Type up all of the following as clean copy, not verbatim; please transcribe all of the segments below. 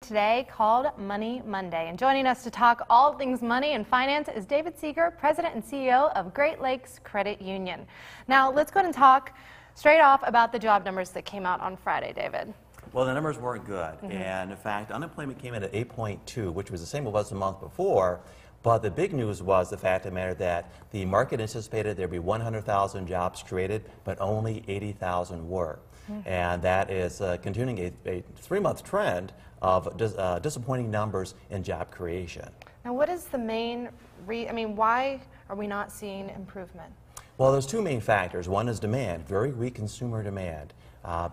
today called Money Monday. And joining us to talk all things money and finance is David Seeger, President and CEO of Great Lakes Credit Union. Now, let's go ahead and talk straight off about the job numbers that came out on Friday, David. Well, the numbers weren't good. And in fact, unemployment came in at 8.2, which was the same as it was the month before. But the big news was the fact of the matter that the market anticipated there'd be 100,000 jobs created, but only 80,000 were. And that is continuing a three-month trend of disappointing numbers in job creation. Now, what is the main why are we not seeing improvement? Well, there's two main factors. One is demand, very weak consumer demand.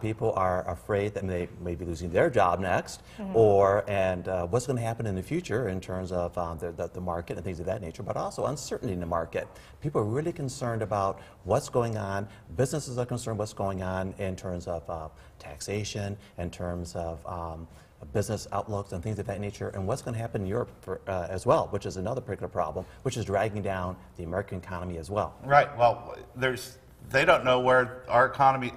People are afraid that they may be losing their job next, and what's going to happen in the future in terms of the market and things of that nature, but also uncertainty in the market. People are really concerned about what's going on. Businesses are concerned what's going on in terms of taxation, in terms of business outlooks and things of that nature, and what's going to happen in Europe as well, which is another particular problem, which is dragging down the American economy as well. Right. Well, they don't know where our economy,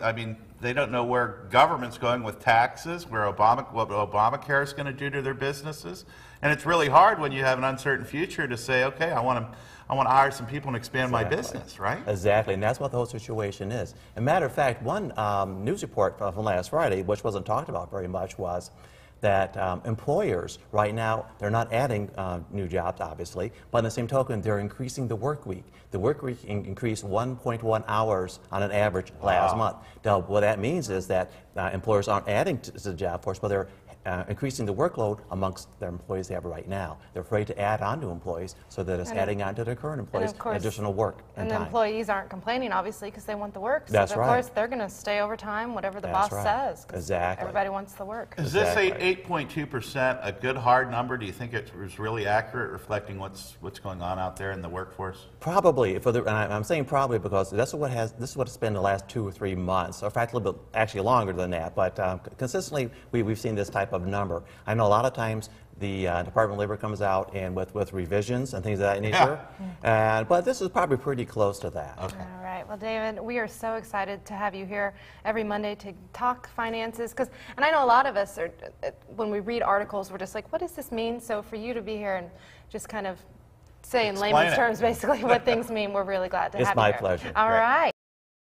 they don't know where government's going with taxes, what Obamacare is going to do to their businesses. And it's really hard when you have an uncertain future to say, okay, I want to hire some people and expand my business, right? Exactly, and that's what the whole situation is. As a matter of fact, one news report from last Friday, which wasn't talked about very much, was that employers right now, they're not adding new jobs, obviously, but on the same token, they're increasing the work week. The work week increased 1.1 hours on an average last month. Now, what that means is that employers aren't adding to the job force, but they're increasing the workload amongst their employees they have right now. They're afraid to add on to employees so that it's adding on to their current employees additional work and time. And employees aren't complaining, obviously, because they want the work. So That's right. Of course, they're going to stay overtime, whatever the boss says. Exactly. Everybody wants the work. Is this 8.2% a good hard number? Do you think it was really accurate, reflecting what's going on out there in the workforce? Probably. And I'm saying probably because this is what it's been the last 2 or 3 months, or in fact a little bit actually longer than that. But consistently, we've seen this type of number. I know a lot of times the Department of Labor comes out and with revisions and things of that nature, but this is probably pretty close to that. Okay. All right. Well, David, we are so excited to have you here every Monday to talk finances. And I know a lot of us are, when we read articles, we're just like, what does this mean? So for you to be here and just kind of say in layman's terms basically what things mean, we're really glad to have you here. It's my pleasure. All right.